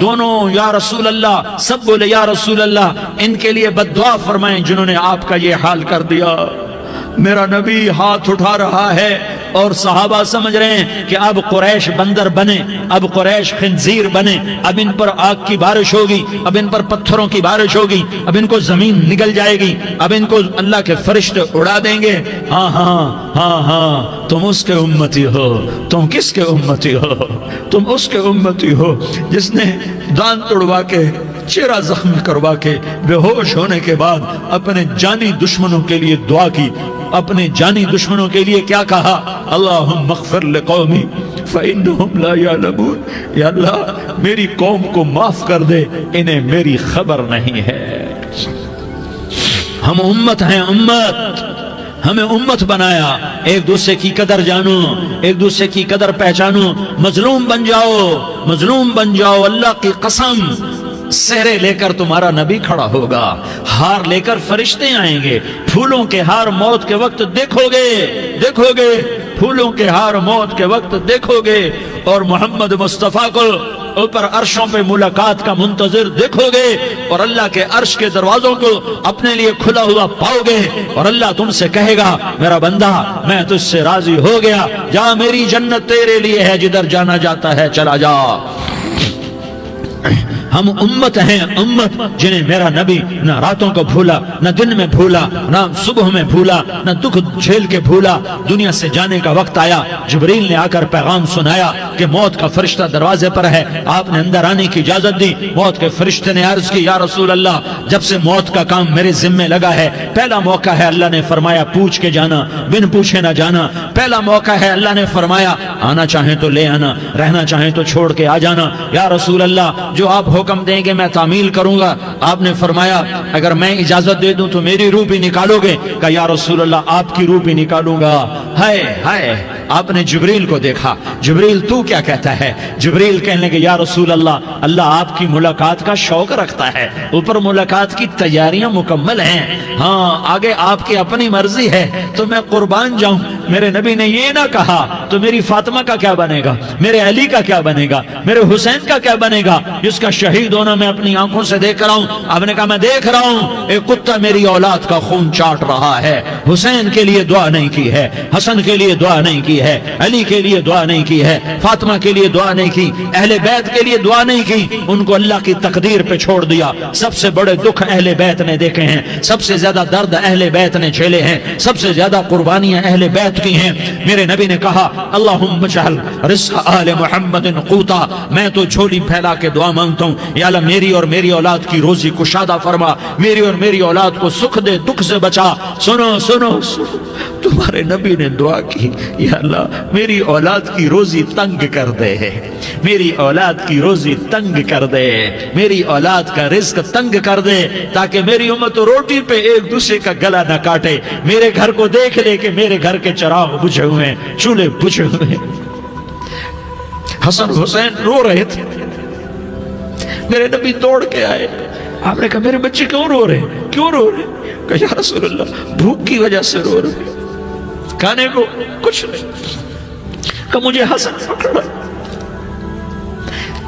دونوں یا رسول اللہ، سب بولے یا رسول اللہ ان کے لیے بد دعا فرمائیں جنہوں نے آپ کا یہ حال کر دیا۔ میرا نبی ہاتھ اٹھا رہا ہے اور صحابہ سمجھ رہے ہیں کہ اب قریش بندر بنے، اب قریش خنزیر بنے، اب ان پر آگ کی بارش ہوگی، اب ان پر پتھروں کی بارش ہوگی، اب ان کو زمین نگل جائے گی، اب ان کو اللہ کے فرشتے اڑا دیں گے۔ ہاں ہاں ہاں ہاں، تم اس کے امتی ہو۔ تم کس کے امتی ہو؟ تم اس کے امتی ہو جس نے دان توڑوا کے، چہرہ زخمی کروا کے، بے ہوش ہونے کے بعد اپنے جانی دشمنوں کے لیے دعا کی، اپنے جانی دشمنوں کے لیے کیا کہا؟ اللہم اغفر لقومی فإنہم لا یعلمون، یا اللہ میری قوم کو معاف کر دے، انہیں میری خبر نہیں ہے۔ ہم امت ہیں، امت، ہمیں امت بنایا۔ ایک دوسرے کی قدر جانو، ایک دوسرے کی قدر پہچانو، مظلوم بن جاؤ، مظلوم بن جاؤ۔ اللہ کی قسم، سہرے لے کر تمہارا نبی کھڑا ہوگا، ہار لے کر فرشتے آئیں گے، پھولوں کے ہار موت کے وقت دیکھو گے، دیکھو گے، پھولوں کے ہار موت کے وقت دیکھو گے، اور محمد مصطفیٰ کو اوپر عرشوں پہ ملاقات کا منتظر دیکھو گے، اور اللہ کے عرش کے دروازوں کو اپنے لیے کھلا ہوا پاؤ گے، اور اللہ تم سے کہے گا میرا بندہ میں تجھ سے راضی ہو گیا، جا میری جنت تیرے لیے ہے، جدھر جانا جاتا ہے چلا جا۔ ہم امت ہیں، امت جنہیں میرا نبی نہ راتوں کو بھولا، نہ دن میں بھولا، نہ صبح میں بھولا، نہ دکھ جھیل کے بھولا۔ دنیا سے جانے کا وقت آیا، جبریل نے آ کر پیغام سنایا کہ موت کا فرشتہ دروازے پر ہے، آپ نے اندر آنے کی اجازت دی۔ موت کے فرشتے نے عرض کی یا رسول اللہ جب سے موت کا کام میرے ذمے لگا ہے، پہلا موقع ہے، اللہ نے فرمایا پوچھ کے جانا، بن پوچھے نہ جانا۔ پہلا موقع ہے، اللہ نے فرمایا آنا چاہیں تو لے آنا، رہنا چاہیں تو چھوڑ کے آ جانا۔ یا رسول اللہ جو آپ حکم دیں گے میں تعمیل کروں گا۔ آپ نے فرمایا اگر میں اجازت دے دوں تو میری روح بھی نکالو گے؟ کہا یا رسول اللہ آپ کی روح بھی نکالوں گا۔ ہائے ہائے، آپ نے جبریل کو دیکھا، جبریل تو کیا کہتا ہے؟ جبریل کہنے لگے یا رسول اللہ اللہ آپ کی ملاقات کا شوق رکھتا ہے، اوپر ملاقات کی تیاریاں مکمل ہیں، ہاں آگے آپ کی اپنی مرضی ہے تو میں قربان جاؤں۔ میرے نبی نے یہ نہ کہا تو میری فاطمہ کا کیا بنے گا، میرے علی کا کیا بنے گا، میرے حسین کا کیا بنے گا جس کا شہید ہونا میں اپنی آنکھوں سے دیکھ رہا ہوں۔ آپ نے کہا میں دیکھ رہا ہوں ایک کتا میری اولاد کا خون چاٹ رہا ہے۔ حسین کے لیے دعا نہیں کی ہے، حسن کے لیے دعا نہیں کی ہے، علی کے لیے دعا نہیں کی ہے، فاطمہ کے لیے دعا نہیں کی، اہل بیت کے لیے دعا نہیں کی، ان کو اللہ کی تقدیر پہ چھوڑ دیا۔ سب سے بڑے دکھ اہل بیت نے دیکھے ہیں، سب سے زیادہ درد اہل بیت نے جھیلے ہیں، سب سے زیادہ قربانیاں اہل بیت کی ہیں۔ میرے نبی نے کہا اللہم اجعل رزق آل محمد قوتا، میں تو جھولی پھیلا کے دعا مانگتا ہوں یا اللہ میری اور میری اولاد کی روزی کشادہ فرما، میری اور میری اولاد کو سکھ دے، دکھ سے بچا۔ سنو سنو تمہارے نبی نے دعا کی یا اللہ میری اولاد کی روزی تنگ کر دے، میری اولاد کی روزی تنگ کر دے، میری اولاد کا رزق تنگ کر دے، تاکہ میری امت روٹی پہ ایک دوسرے کا گلا نہ کاٹے، میرے گھر کو دیکھ لے کہ میرے گھر کے چراغ بجھے ہوئے ہیں، چولہے بجھے ہوئے ہیں۔ حسن حسین رو رہے تھے، میرے نبی دوڑ کے آئے، آپ نے کہا میرے بچے کیوں رو رہے ہیں، کیوں رو رہے ہیں؟ کہا یا رسول اللہ بھوک کی وجہ سے رو رہے ہیں، کھانے کو کچھ نہیں۔ کہ مجھے حسن پکڑا۔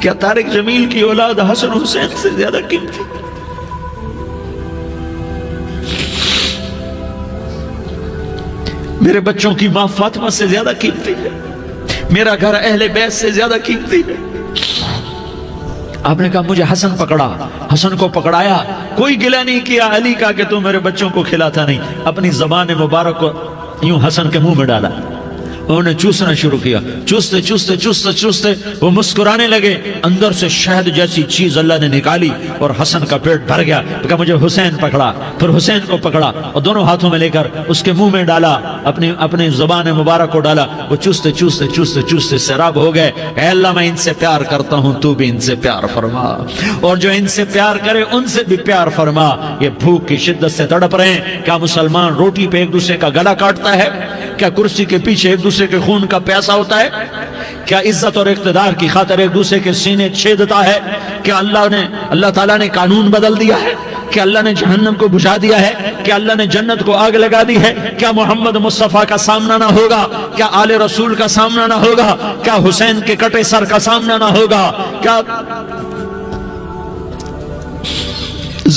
کیا طارق جمیل کی اولاد حسن حسین سے زیادہ قیمتی؟ میرے بچوں کی ماں فاطمہ سے زیادہ قیمتی ہے، میرا گھر اہل بیت سے زیادہ قیمتی ہے۔ آپ نے کہا مجھے حسن پکڑا، حسن کو پکڑایا، کوئی گلہ نہیں کیا علی کا کہ تو میرے بچوں کو کھلاتا نہیں، اپنی زبان مبارک کو یوں حسن کے منہ میں ڈالا، انہوں نے چوسنا شروع کیا، چوستے چوستے چوستے چوستے وہ مسکرانے لگے، اندر سے شہد جیسی چیز اللہ نے نکالی اور حسن کا پیٹ بھر گیا۔ کہا مجھے حسین پکڑا، پھر حسین کو پکڑا اور دونوں ہاتھوں میں لے کر اس کے منہ میں ڈالا، اپنی زبان مبارک کو ڈالا، وہ چوستے چوستے چوستے چوستے سیراب ہو گئے۔ اے اللہ میں ان سے پیار کرتا ہوں، تو بھی ان سے پیار فرما، اور جو ان سے پیار کرے ان سے بھی پیار فرما۔ یہ بھوک کی شدت سے تڑپ رہے ہیں۔ کیا مسلمان روٹی پہ ایک دوسرے کا گلا کاٹتا ہے؟ کیا کرسی کے پیچھے ایک دوسرے کے خون کا پیاسا ہوتا ہے؟ کیا عزت اور اقتدار کی خاطر ایک دوسرے کے سینے چھیدتا ہے؟ کیا اللہ تعالیٰ نے قانون بدل دیا ہے؟ کیا اللہ نے جہنم کو بجھا دیا ہے؟ کیا اللہ نے جنت کو آگ لگا دی ہے؟ کیا محمد مصطفیٰ کا سامنا نہ ہوگا؟ کیا آل رسول کا سامنا نہ ہوگا؟ کیا حسین کے کٹے سر کا سامنا نہ ہوگا؟ کیا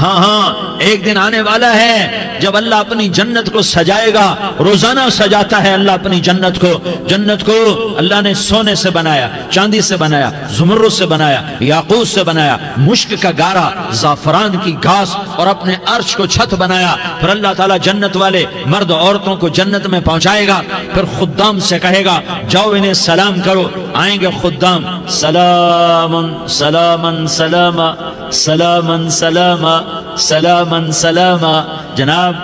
ہاں ہاں ایک دن آنے والا ہے جب اللہ اپنی جنت کو سجائے گا. روزانہ سجاتا ہے اللہ اپنی جنت کو. جنت کو اللہ نے سونے سے بنایا, چاندی سے بنایا, زمرد سے بنایا, یاقوت سے بنایا, مشک کا گارا, زعفران کی گھاس اور اپنے عرش کو چھت بنایا. پھر اللہ تعالیٰ جنت والے مرد عورتوں کو جنت میں پہنچائے گا. پھر خدام سے کہے گا جاؤ انہیں سلام کرو. آئیں گے خدام, سلامن سلامن سلاما سلامن سلاما سلامن سلاما. جناب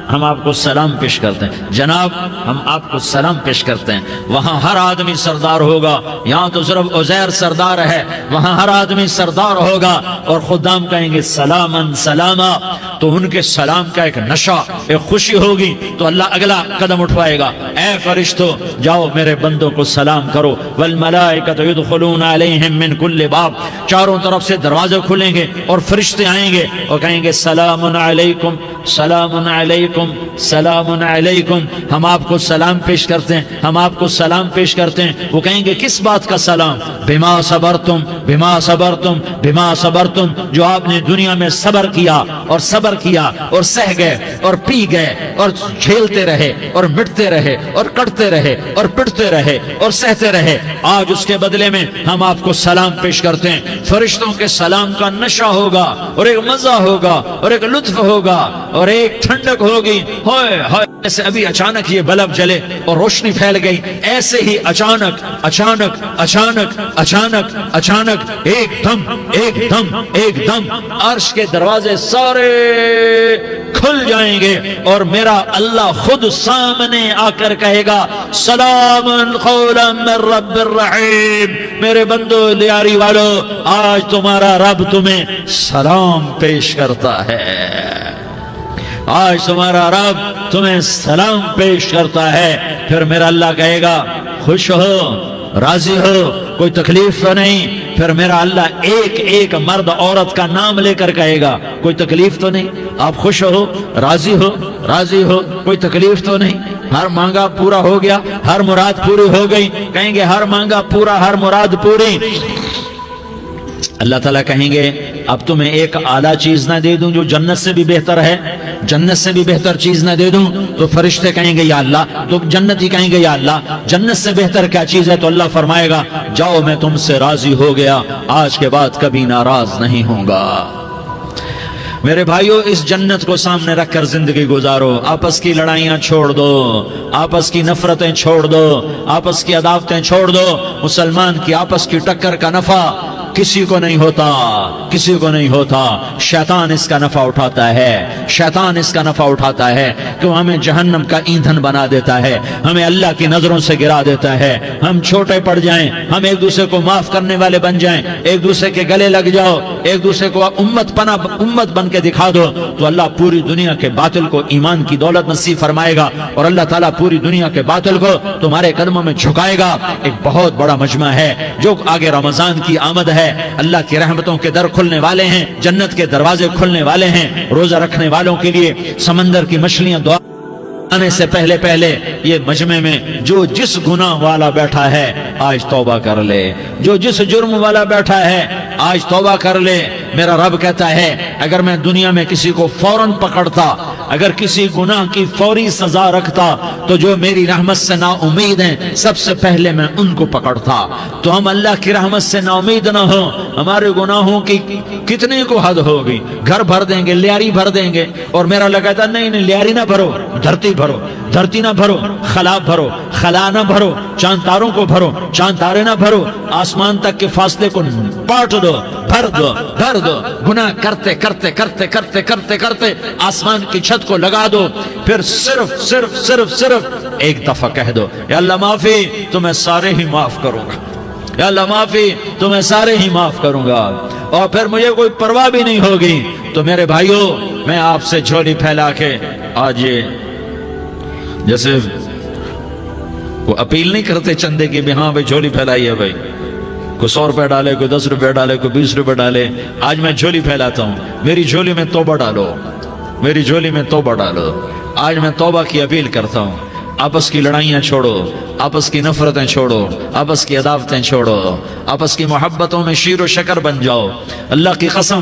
ہم آپ کو سلام پیش کرتے ہیں, جناب ہم آپ کو سلام پیش کرتے ہیں. وہاں ہر آدمی سردار ہوگا. یہاں تو صرف عزیر سردار ہے, وہاں ہر آدمی سردار ہوگا. اور خدام کہیں گے سلامن سلاما, تو ان کے سلام کا ایک نشہ, ایک خوشی ہوگی. تو اللہ اگلا قدم اٹھوائے گا, اے فرشتوں جاؤ میرے بندوں کو سلام کرو. والملائکۃ یدخلون علیہم من کل باب, چاروں طرف سے دروازے کھلیں گے اور فرشتے آئیں گے اور کہیں گے سلام علیکم سلام علیکم سلام علیکم. ہم آپ کو سلام پیش کرتے ہیں, ہم آپ کو سلام پیش کرتے ہیں. وہ کہیں گے کس بات کا سلام؟ بما صبرتم بما صبرتم بما صبرتم, جو آپ نے دنیا میں صبر کیا اور صبر کیا اور سہ گئے اور پی گئے اور جھیلتے رہے اور مٹتے رہے اور کٹتے رہے اور پٹتے رہے اور سہتے رہے. آج اس کے بدلے میں ہم آپ کو سلام پیش کرتے ہیں. فرشتوں کے سلام کا نشہ ہوگا اور ایک مزہ ہوگا اور ایک لطف ہوگا اور ایک ٹھنڈک ہوگی. ہوئے ہوئے ایسے ابھی اچانک یہ بلب جلے اور روشنی پھیل گئی, ایسے ہی اچانک اچانک اچانک اچانک اچانک ایک دم ایک دم ایک دم عرش کے دروازے سارے کھل جائیں گے اور میرا اللہ خود سامنے آ کر کہے گا سلام قولا من رب الرحیم. میرے بندو لیاری والو, آج تمہارا رب تمہیں سلام پیش کرتا ہے. آج تمہارا رب تمہیں سلام پیش کرتا ہے. پھر میرا اللہ کہے گا خوش ہو, راضی ہو, کوئی تکلیف تو نہیں. پھر میرا اللہ ایک ایک مرد عورت کا نام لے کر کہے گا کوئی تکلیف تو نہیں, آپ خوش ہو, راضی ہو, راضی ہو, کوئی تکلیف تو نہیں, ہر مانگا پورا ہو گیا, ہر مراد پوری ہو گئی. کہیں گے ہر مانگا پورا, ہر مراد پوری. اللہ تعالیٰ کہیں گے اب تمہیں ایک اعلیٰ چیز نہ دے دوں جو جنت سے بھی بہتر ہے, جنت سے بھی بہتر چیز نہ دے دوں؟ تو فرشتے کہیں گے یا اللہ, تو جنتی کہیں گے یا اللہ جنت سے بہتر کیا چیز ہے؟ تو اللہ فرمائے گا جاؤ میں تم سے راضی ہو گیا, آج کے بعد کبھی ناراض نہیں ہوں گا. میرے بھائیوں, اس جنت کو سامنے رکھ کر زندگی گزارو. آپس کی لڑائیاں چھوڑ دو, آپس کی نفرتیں چھوڑ دو, آپس کی عداوتیں چھوڑ دو. مسلمان کی آپس کی ٹکر کا نفع کسی کو نہیں ہوتا, کسی کو نہیں ہوتا. شیطان اس کا نفع اٹھاتا ہے, شیطان اس کا نفع اٹھاتا ہے کہ وہ ہمیں جہنم کا ایندھن بنا دیتا ہے, ہمیں اللہ کی نظروں سے گرا دیتا ہے. ہم چھوٹے پڑ جائیں, ہم ایک دوسرے کو معاف کرنے والے بن جائیں, ایک دوسرے کے گلے لگ جاؤ, ایک دوسرے کو امت بن کے دکھا دو, تو اللہ پوری دنیا کے باطل کو ایمان کی دولت نصیب فرمائے گا اور اللہ تعالیٰ پوری دنیا کے باطل کو تمہارے قدموں میں جھکائے گا. ایک بہت بڑا مجمع ہے جو آگے رمضان کی آمد ہے. اللہ کی رحمتوں کے در کھلنے والے ہیں, جنت کے دروازے کھلنے والے ہیں. روزہ رکھنے والوں کے لیے سمندر کی مچھلیاں دعا آنے سے پہلے پہلے یہ مجمع میں جو جس گناہ والا بیٹھا ہے آج توبہ کر لے, جو جس جرم والا بیٹھا ہے آج توبہ کر لے. میرا رب کہتا ہے اگر میں دنیا میں کسی کو فوراً پکڑتا, اگر کسی گناہ کی فوری سزا رکھتا, تو جو میری رحمت سے نا امید ہیں سب سے پہلے میں ان کو پکڑتا. تو ہم اللہ کی رحمت سے نا امید نہ ہوں, ہمارے گناہوں کی کتنے کو حد ہوگی, گھر بھر دیں گے, لیاری بھر دیں گے. اور میرا اللہ کہتا نہیں نہیں, لیاری نہ بھرو, دھرتی بھرو, دھرتی نہ بھرو, خلا بھرو, خلا نہ بھرو, چاند تاروں کو بھرو, چاند تارے نہ بھرو, آسمان تک کے فاصلے کو پاٹ دو, بھر دو, بھر دو. گناہ کرتے کرتے کرتے کرتے کرتے کرتے آسمان کی چھت کو لگا دو. پھر صرف صرف صرف صرف ایک دفعہ کہہ دو یا اللہ معافی, تو میں سارے ہی معاف کروں گا, یا اللہ معافی, تو میں سارے ہی معاف کروں گا. اور پھر مجھے کوئی پرواہ بھی نہیں ہوگی. تو میرے بھائیوں, میں آپ سے جھولی پھیلا کے آج یہ جیسے وہ اپیل نہیں کرتے چندے کی بھی ہاں بھائی جھولی پھیلائی ہے, بھائی کوئی 100 روپے ڈالے, کوئی 10 روپے ڈالے, کوئی 20 روپے ڈالے. آج میں جھولی پھیلاتا ہوں, میری جھولی میں توبہ ڈالو, میری جھولی میں توبہ ڈالو. آج میں توبہ کی اپیل کرتا ہوں. آپس کی لڑائیاں چھوڑو, آپس کی نفرتیں چھوڑو, آپس کی عداوتیں چھوڑو, آپس کی محبتوں میں شیر و شکر بن جاؤ. اللہ کی قسم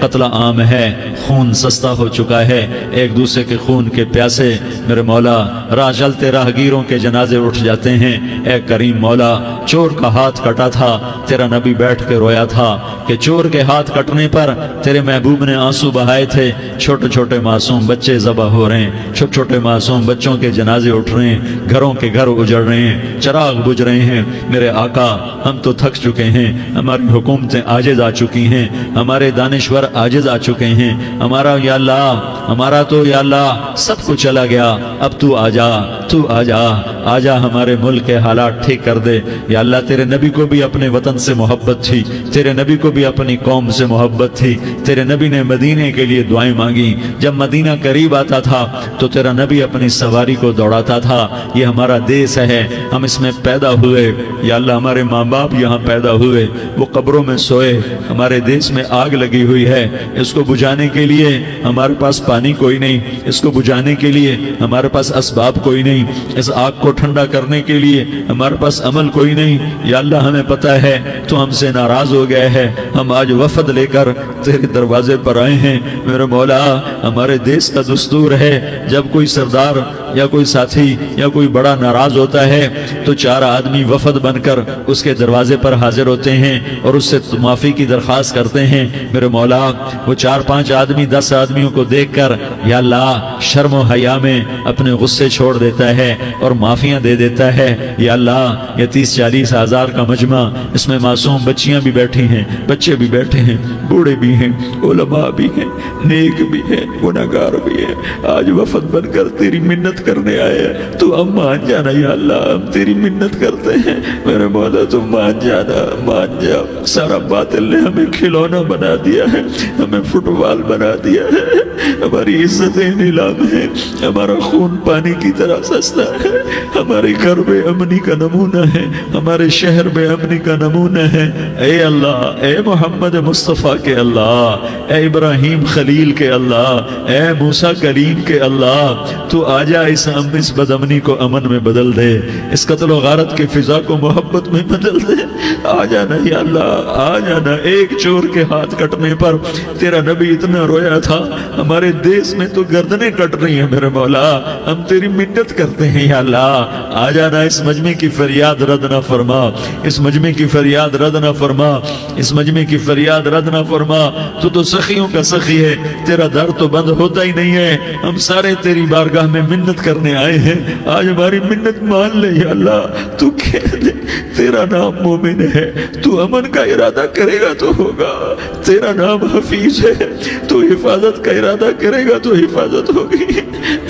قتل عام ہے، خون سستا ہو چکا ہے، ایک دوسرے کے خون کے پیاسے میرے مولا راہ چلتے راہگیروں کے جنازے اٹھ جاتے ہیں۔ اے کریم مولا، چور کا ہاتھ کٹا تھا، تیرا نبی بیٹھ کے رویا تھا کہ چور کے ہاتھ کٹنے پر تیرے محبوب نے آنسو بہائے تھے، چھوٹے چھوٹے معصوم بچے ذبح ہو رہے ہیں، چھوٹے چھوٹے معصوم بچوں کے جنازے اٹھ رہے ہیں، گھروں کے گھر اجڑ رہے ہیں، چراغ بجھ رہے ہیں۔ میرے آقا، ہم تو تھک چکے ہیں، ہماری حکومتیں عاجز آ چکی ہیں، ہمارے دانشور عاجز آ چکے ہیں، ہمارا یا اللہ، ہمارا تو یا اللہ سب کچھ چلا گیا، اب تو آ جا، تو آ جا، آ جا، ہمارے ملک کے حالات ٹھیک کر دے۔ یا اللہ، تیرے نبی کو بھی اپنے وطن سے محبت تھی، تیرے نبی کو بھی اپنی قوم سے محبت تھی، تیرے نبی نے مدینے کے لیے دعائیں مانگی، جب مدینہ قریب آتا تھا تو تیرا نبی اپنی سواری کو دوڑاتا تھا۔ یہ ہمارا دیس ہے، ہم اس میں پیدا ہوئے، یا اللہ ہمارے ماں باپ یہاں پیدا ہوئے، وہ قبروں میں سوئے، ہمارے دیس میں آگ لگی ہوئی ہے، اس کو بجھانے کے لیے ہمارے پاس پانی کوئی نہیں، اس کو بجھانے کے لیے ہمارے پاس اسباب کوئی نہیں، اس آگ کو ٹھنڈا کرنے کے لیے ہمارے پاس عمل کوئی نہیں۔ یا اللہ ہمیں پتہ ہے تو ہم سے ناراض ہو گئے ہے، ہم آج وفد لے کر تیرے دروازے پر آئے ہیں۔ میرے مولا، ہمارے دیس کا دستور ہے جب کوئی سردار یا کوئی ساتھی یا کوئی بڑا ناراض ہوتا ہے تو 4 آدمی وفد بن کر اس کے دروازے پر حاضر ہوتے ہیں اور اس سے معافی کی درخواست کرتے ہیں۔ میرے مولا، وہ 4-5 آدمی 10 آدمیوں کو دیکھ کر یا اللہ شرم و حیا میں اپنے غصے چھوڑ دیتا ہے اور معافیاں دے دیتا ہے۔ یا اللہ، یہ 30-40 ہزار کا مجمع، اس میں معصوم بچیاں بھی بیٹھی ہیں، بچے بھی بیٹھے ہیں، بوڑھے بھی ہیں، علماء بھی ہیں، نیک بھی ہیں، گناہگار بھی ہیں، آج وفد بن کر تیری منت کرنے آئے ہیں، تو ہم مان جانا یا اللہ، ہم تیری منت کرتے ہیں۔ میرے مولا تو مان جانا، مان جا۔ سارا باطل نے ہمیں کھلونا بنا دیا ہے، ہمیں فٹ بال بنا دیا ہے، ہماری عزتیں نیلام ہیں، ہمارا خون پانی کی طرح سستا ہے، ہمارے گھر بے امنی کا نمونہ ہے، ہمارے شہر بے امنی کا نمونہ ہے۔ اے اللہ، اے محمد مصطفیٰ کے اللہ، اے ابراہیم خلیل کے اللہ، اے موسیٰ کلیم کے اللہ، تو آجا اس بد امنی کو امن میں بدل دے، اس قتل و غارت کی فضا کو محبت میں بدل دے۔ آ جانا یا اللہ، آ جانا۔ ایک چور کے ہاتھ کٹنے پر تیرا نبی اتنا رویا تھا، ہمارے دیس میں تو گردنیں کٹ رہی ہیں۔ میرے مولا، ہم تیری منت کرتے ہیں یا اللہ، آ جانا، اس مجمع کی فریاد رد نہ فرما، اس مجمع کی فریاد رد نہ فرما، اس مجمع کی فریاد رد نہ فرما۔ تو سخیوں کا سخی ہے، تیرا در تو بند ہوتا ہی نہیں ہے، ہم سارے تیری بارگاہ میں منت کرنے آئے ہیں، آج ہماری منت مان لے یا اللہ۔ تو کہہ دے تیرا نام مومن ہے، تو امن کا ارادہ کرے گا تو ہوگا، تیرا نام حفیظ ہے، تو حفاظت کا ارادہ کرے گا تو حفاظت ہوگی،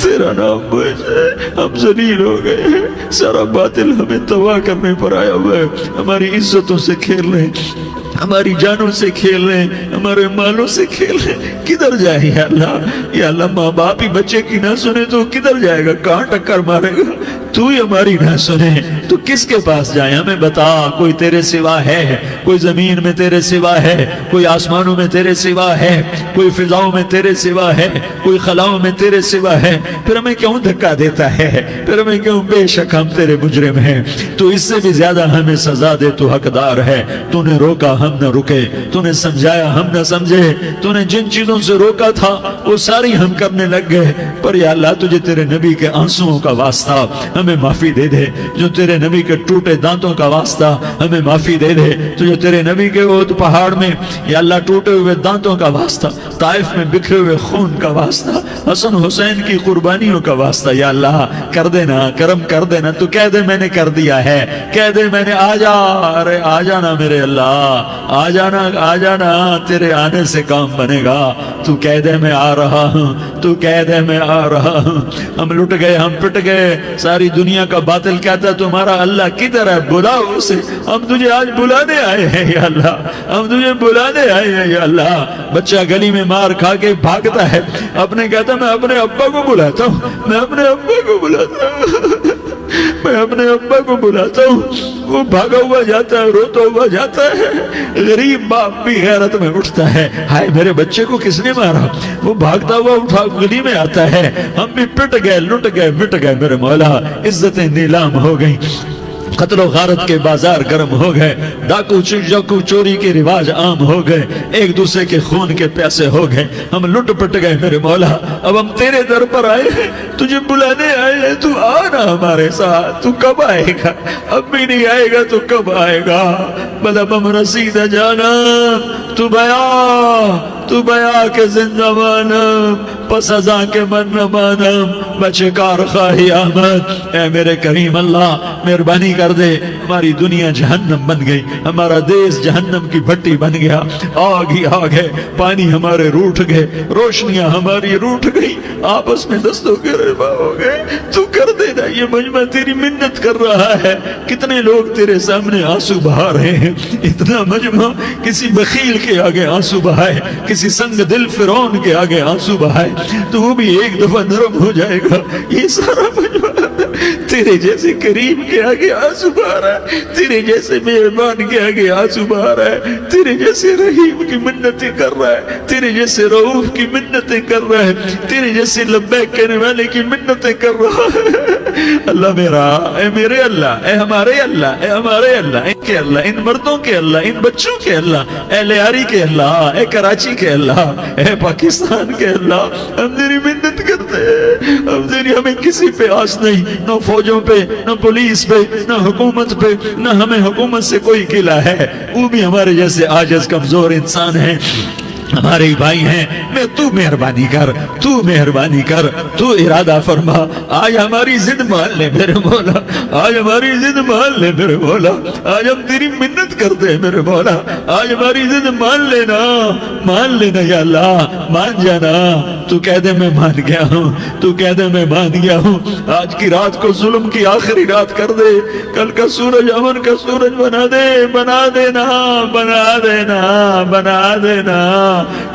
تیرا نام معز ہے۔ ہم ذلیل ہو گئے ہیں، سارا باطل ہمیں تباہ کرنے پر آیا ہوا ہے، ہماری عزتوں سے کھیل رہے ہیں، ہماری جانوں سے کھیل رہے ہیں، ہمارے مالوں سے کھیل رہے ہیں۔ کدھر جائے یا اللہ؟ یا اللہ، ماں باپ ہی بچے کی نہ سنے تو کدھر جائے گا؟ کہاں ٹکر مارے گا؟ تو ہی ہماری نہ سنے تو کس کے پاس جائیں؟ ہمیں بتا، کوئی تیرے سوا ہے؟ کوئی زمین میں تیرے سوا ہے؟ کوئی آسمانوں میں تیرے سوا ہے؟ کوئی فضاؤں میں تیرے سوا ہے؟ کوئی خلاؤں میں تیرے سوا ہے؟ پھر ہمیں کیوں دھکا دیتا ہے؟ پھر ہمیں کیوں؟ بے شک ہم تیرے مجرم ہیں، تو اس سے بھی زیادہ ہمیں سزا دے، تو حقدار ہے۔ تو نے روکا، ہم نہ رکے، تو نے سمجھایا، ہم نہ سمجھے، تو نے جن چیزوں سے روکا تھا وہ ساری ہم کرنے لگ گئے، پر یا اللہ تجھے تیرے نبی کے آنسوؤں کا واسطہ ہمیں معافی دے دے، جو تیرے نبی کے ٹوٹے دانتوں کا واسطہ ہمیں معافی دے دے، تو جو تیرے نبی کے احد پہاڑ میں یا اللہ ٹوٹے ہوئے دانتوں کا واسطہ، طائف میں بکھرے ہوئے خون کا واسطہ، حسن حسین کی قربانیوں کا واسطہ، یا اللہ کر دینا، کرم کر دینا۔ تو کہہ دے میں نے کر دیا ہے، کہہ دے میں نے، آ جا، ارے آ جانا میرے اللہ، آ جانا، آ جانا، تیرے آنے سے کام بنے گا۔ تو کہہ دے میں آ رہا ہوں، تو کہہ دے میں آ رہا ہوں۔ ہم لٹ گئے، ہم پٹ گئے، ساری دنیا کا باطل کہتا ہے تمہارا اللہ کدھر ہے؟ بلاؤ اسے، ہم تجھے آج بلانے آئے ہیں یا اللہ، ہم تجھے بلانے آئے ہیں یا اللہ۔ بچہ گلی میں مار کھا کے بھاگتا ہے، اپنے کہتا میں اپنے ابا کو بلاتا ہوں، میں اپنے ابا کو بلاتا ہوں، میں اپنے ابا کو بلاتا ہوں، وہ بھاگا ہوا جاتا ہے، روتا ہوا جاتا ہے۔ غریب باپ بھی غیرت میں اٹھتا ہے، ہائے میرے بچے کو کس نے مارا؟ وہ بھاگتا ہوا اٹھا گلی میں آتا ہے، ہم بھی پٹ گئے، لٹ گئے، مٹ گئے۔ میرے مولا عزتیں نیلام ہو گئیں، قتل و غارت کے بازار گرم ہو گئے، ڈاکو چوری کے رواج عام ہو گئے، ایک دوسرے کے خون کے پیاسے ہو گئے، ہم لٹ پٹ گئے میرے مولا۔ اب ہم تیرے در پر آئے ہیں، تجھے بلانے آئے ہیں، تو آنا ہمارے ساتھ۔ تو کب آئے گا؟ اب بھی نہیں آئے گا تو کب آئے گا؟ بلبم رسید جانم تو بیا کے زندہ مانم، پس ازاں کے من نہ مانم، بچے کار خواہی آمد۔ اے میرے کریم اللہ مہربانی کر دے، ہماری دنیا جہنم بن گئی، ہمارا دیس جہنم کی بھٹی بن گیا، آگ ہی آگ ہے، پانی ہمارے روٹھ گئے، روشنیاں ہماری روٹھ گئی، آپس میں دستوں کے ربا ہو گئے۔ تو کر دینا، یہ مجمع تیری منت کر رہا ہے۔ کتنے لوگ تیرے سامنے آنسو بہا رہے ہیں، اتنا مجمع کسی بخیل کے آگے آنسو بہائے، کسی سنگ دل فرعون کے آگے آنسو بہائے تو وہ بھی ایک دفعہ نرم ہو جائے گا۔ یہ سارا مجمع تیرے جیسے کریم کے آگے آنسو بہا رہا ہے، تیرے جیسے مہربان کے آگے آنسو بہا رہا ہے، تیرے جیسے رحیم کی منتیں کر رہا ہے، تیرے جیسے رؤوف کی منتیں کر رہا ہے، تیرے جیسے لبیک کہنے والے کی منتیں کر رہا ہے۔ اللہ میرا، اے میرے اللہ، اے ہمارے اللہ، اے ہمارے اللہ، ان کے اللہ، ان مردوں کے اللہ، ان بچوں کے اللہ، اے لیاری کے اللہ، اے کراچی کے اللہ، اے پاکستان کے اللہ، ہم تیری منت کرتے ہیں۔ ہمیں کسی پہ آس نہیں، نہ فوجوں پہ، نہ پولیس پہ، نہ حکومت پہ، نہ ہمیں حکومت سے کوئی گلہ ہے، وہ بھی ہمارے جیسے عاجز کمزور انسان ہیں، ہمارے بھائی ہیں۔ میں تو مہربانی کر، تو مہربانی کر، تو ارادہ فرما۔ آج ہماری ضد مان لے میرے مولا، آج ہماری ضد مان لے میرے مولا، آج ہم تیری منت کرتے ہیں میرے مولا، آج ہماری ضد مان لینا، مان لینا یا اللہ، مان جانا۔ تو کہہ دے میں مان گیا ہوں، تو کہہ دے میں مان گیا ہوں۔ آج کی رات کو ظلم کی آخری رات کر دے، کل کا سورج امن کا سورج بنا دے، بنا دینا، بنا دینا، بنا دینا،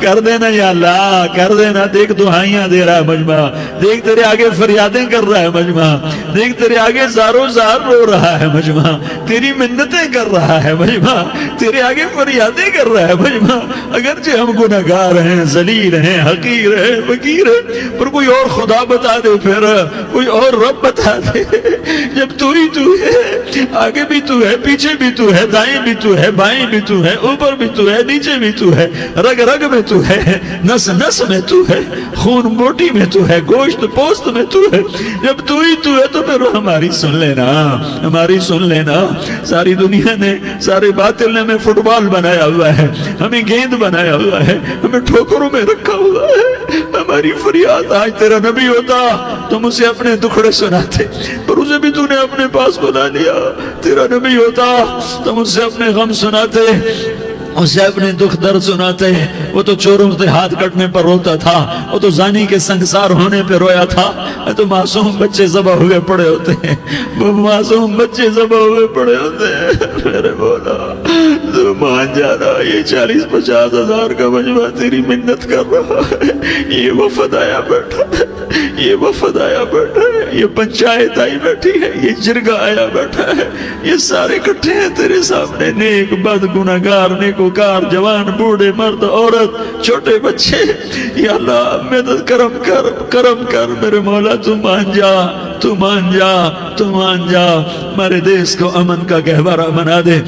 کر دینا یا اللہ، کر دینا۔ دیکھ دعائیاں دے رہا ہے مجمع، دیکھ تیرے آگے فریادیں کر رہا ہے مجمع، دیکھ تیرے آگے زارو زار رو رہا ہے مجمع، تیری منتیں کر رہا ہے مجمع، تیرے آگے فریادیں کر رہا ہے مجمع۔ اگرچہ ہم گناہگار ہیں، ذلیل ہیں، حقیر ہیں، فقیر ہیں، پر کوئی اور خدا بتا دے، پھر کوئی اور رب بتا دے۔ جب تو ہی تو ہے، آگے بھی تو ہے، پیچھے بھی تو ہے، دائیں بھی تو ہے، بائیں بھی تو ہے، اوپر بھی تو ہے، نیچے بھی تو ہے، رگ رگ میں تو ہے، نس نس میں تو ہے، خون بوٹی میں تو ہے، گوشت پوست میں تو ہے۔ جب تو ہی تو ہے تو پھر ہماری سن لینا، ہماری سن لینا۔ ساری دنیا نے، سارے باطل نے ہمیں فٹ بال بنایا ہوا ہے، ہمیں گیند بنایا ہوا ہے، ہمیں ٹھوکروں میں رکھا ہوا ہے۔ ہماری فریاد، آج تیرا نبی ہوتا تم اسے اپنے دکھڑے سناتے، پر اسے بھی تو نے اپنے پاس بنا لیا۔ تیرا نبی ہوتا تم اسے اپنے غم سناتے، اسے اپنے دکھ درد سناتے۔ وہ تو چوروں سے ہاتھ کٹنے پر روتا تھا، وہ تو زانی کے سنگسار ہونے پہ رویا تھا، تو معصوم بچے ذبح ہوئے پڑے ہوتے ہیں، وہ معصوم بچے ذبح ہوئے پڑے ہوتے ہیں۔ میرے مولا تو مان جانا، یہ 40-50 ہزار کا مجمع تیری منت کر رہا ہے، یہ وفد آیا بیٹھا ہے، یہ وفد آیا بیٹھا ہے، یہ پنچایت آئی بیٹھی ہے، یہ جرگہ آیا بیٹھا ہے، یہ سارے اکٹھے ہیں تیرے سامنے، نیک بد گناہگار، نیکوکار، جوان بوڑھے مرد عورت چھوٹے بچے۔ یا اللہ مدد کرم کر، کرم کر میرے مولا، تو مان جا، تو مان جا، تو مان جا۔ ہمارے دیس کو امن کا گہوارہ بنا دے،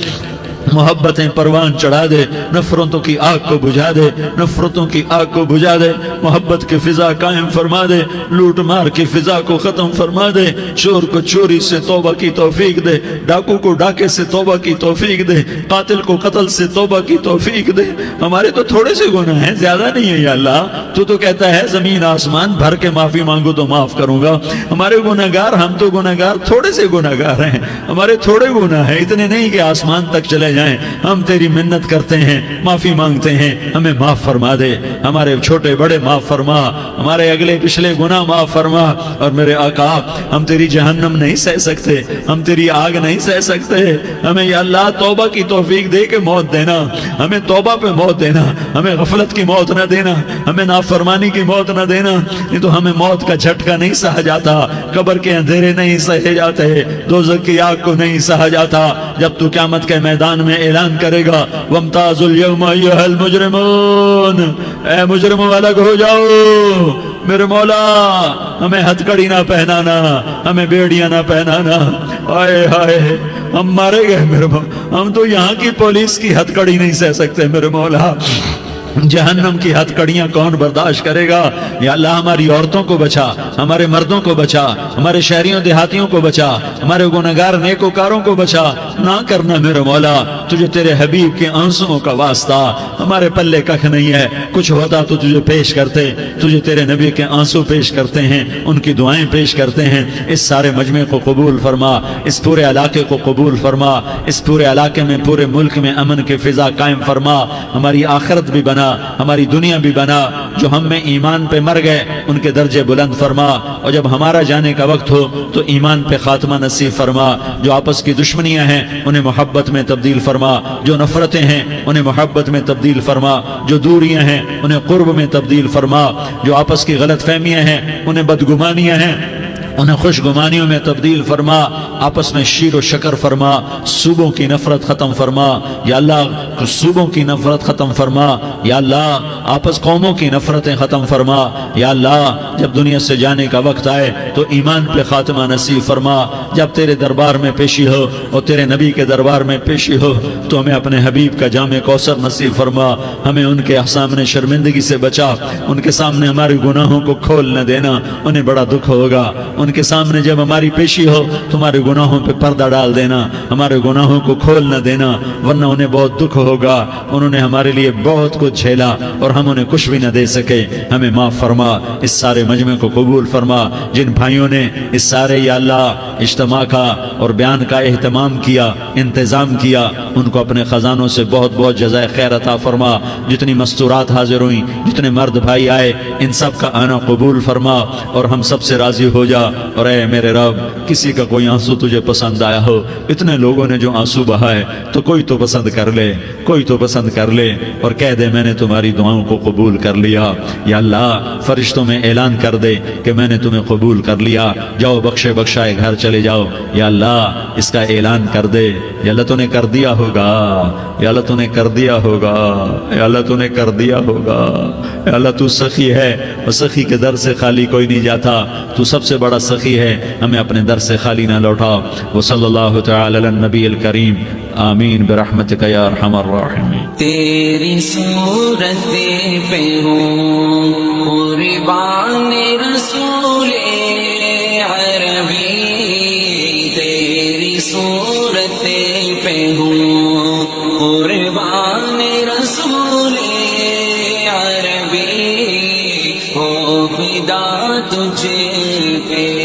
محبتیں پروان چڑھا دے، نفرتوں کی آگ کو بجھا دے، نفرتوں کی آگ کو بجھا دے، محبت کی فضا قائم فرما دے، لوٹ مار کی فضا کو ختم فرما دے، چور کو چوری سے توبہ کی توفیق دے، ڈاکو کو ڈاکے سے توبہ کی توفیق دے، قاتل کو قتل سے توبہ کی توفیق دے۔ ہمارے تو تھوڑے سے گناہ ہیں، زیادہ نہیں ہے یا اللہ، تو کہتا ہے زمین آسمان بھر کے معافی مانگو تو معاف کروں گا۔ ہمارے گناہگار، ہم تو گناہگار تھوڑے سے گناہگار ہیں، ہمارے تھوڑے گناہ ہیں، اتنے نہیں کہ آسمان تک چلے جائیں۔ ہم تیری منت کرتے ہیں، معافی مانگتے ہیں، ہمیں معاف فرما دے، ہمارے چھوٹے بڑے معاف فرما، ہمارے اگلے پچھلے گناہ معاف فرما۔ اور میرے آقا ہم تیری جہنم نہیں سہ سکتے، ہم تیری آگ نہیں سہ سکتے، ہمیں یا اللہ توبہ کی توفیق دے کے موت دینا، ہمیں توبہ پہ موت دینا، ہمیں غفلت کی موت نہ دینا، ہمیں نافرمانی کی موت نہ دینا، نہیں تو ہمیں موت کا جھٹکا نہیں سہا جاتا، قبر کے اندھیرے نہیں سہے جاتے، دوزخ کی آگ کو نہیں سہا جاتا۔ جب تو قیامت کے میدان میں اعلان کرے گا وَامْتَازُوا الْيَوْمَ أَيُّهَا الْمُجْرِمُونَ، اے مجرموں الگ ہو جاؤ، میرے مولا ہمیں ہتھکڑی نہ پہنانا، ہمیں بیڑیاں نہ پہنانا، آئے ہائے ہم مارے گئے میرے مولا، ہم تو یہاں کی پولیس کی ہتھکڑی نہیں سہ سکتے میرے مولا، جہنم کی ہتھکڑیاں کون برداشت کرے گا؟ یا اللہ ہماری عورتوں کو بچا، ہمارے مردوں کو بچا، ہمارے شہریوں دیہاتیوں کو بچا، ہمارے گنہگار نیکوکاروں کو بچا، نہ کرنا میرے مولا، تجھے تیرے حبیب کے آنسوؤں کا واسطہ، ہمارے پلے ککھ نہیں ہے، کچھ ہوتا تو تجھے پیش کرتے، تجھے تیرے نبی کے آنسو پیش کرتے ہیں، ان کی دعائیں پیش کرتے ہیں، اس سارے مجمع کو قبول فرما، اس پورے علاقے کو قبول فرما، اس پورے علاقے میں پورے ملک میں امن کی فضا قائم فرما، ہماری آخرت بھی بنا، ہماری دنیا بھی بنا، جو ہم میں ایمان پہ مر گئے ان کے درجے بلند فرما، اور جب ہمارا جانے کا وقت ہو تو ایمان پہ خاتمہ نصیب فرما، جو آپس کی دشمنیاں ہیں انہیں محبت میں تبدیل فرما، جو نفرتیں ہیں انہیں محبت میں تبدیل فرما، جو دوریاں ہیں انہیں قرب میں تبدیل فرما، جو آپس کی غلط فہمیاں ہیں انہیں بدگمانیاں ہیں انہیں خوش گمانیوں میں تبدیل فرما، آپس میں شیر و شکر فرما، صوبوں کی نفرت ختم فرما یا اللہ، صوبوں کی نفرت ختم فرما یا اللہ، آپس قوموں کی نفرتیں ختم فرما یا اللہ، جب دنیا سے جانے کا وقت آئے تو ایمان پہ خاتمہ نصیب فرما، جب تیرے دربار میں پیشی ہو اور تیرے نبی کے دربار میں پیشی ہو تو ہمیں اپنے حبیب کا جام کوثر نصیب فرما، ہمیں ان کے سامنے شرمندگی سے بچا، ان کے سامنے ہمارے گناہوں کو کھول نہ دینا، انہیں بڑا دکھ ہوگا، ان کے سامنے جب ہماری پیشی ہو تمہارے گناہوں پہ پردہ ڈال دینا، ہمارے گناہوں کو کھول نہ دینا، ورنہ انہیں بہت دکھ ہوگا، انہوں نے ہمارے لیے بہت کچھ جھیلا اور ہم انہیں کچھ بھی نہ دے سکے، ہمیں معاف فرما، اس سارے مجمع کو قبول فرما، جن بھائیوں نے اس سارے یا اللہ اجتماع کا اور بیان کا اہتمام کیا، انتظام کیا، ان کو اپنے خزانوں سے بہت بہت جزائے خیر عطا فرما، جتنی مستورات حاضر ہوئیں، جتنے مرد بھائی آئے، ان سب کا آنا قبول فرما اور ہم سب سے راضی ہو جا، اور اے میرے رب کسی کا کوئی آنسو تجھے پسند آیا ہو، اتنے لوگوں نے جو آنسو بہائے تو کوئی تو پسند کر لے، کوئی تو پسند کر لے اور کہہ دے میں نے تمہاری دعاؤں کو قبول کر لیا، یا اللہ فرشتوں میں اعلان کر دے کہ میں نے تمہیں قبول کر لیا، جاؤ بخشے بخشائے گھر چلے جاؤ، یا اللہ اس کا اعلان کر دے، یا اللہ تو نے کر دیا ہوگا، یا اللہ تو نے کر دیا ہوگا، یا اللہ تو نے کر دیا ہوگا، یا اللہ تو سخی ہے اور سخی کے در سے خالی کوئی نہیں جاتا، تو سب سے بڑا سخی ہے، ہمیں اپنے در سے خالی نہ لوٹا، وصلی اللہ تعالی علی النبی الکریم، آمین برحمتک یا ارحم الراحمین۔ تیری صورت پہ ہوں قربان رسول عربی، تیری صورت پہ ہوں قربان رسول عربی، ہو فدا تجھ پہ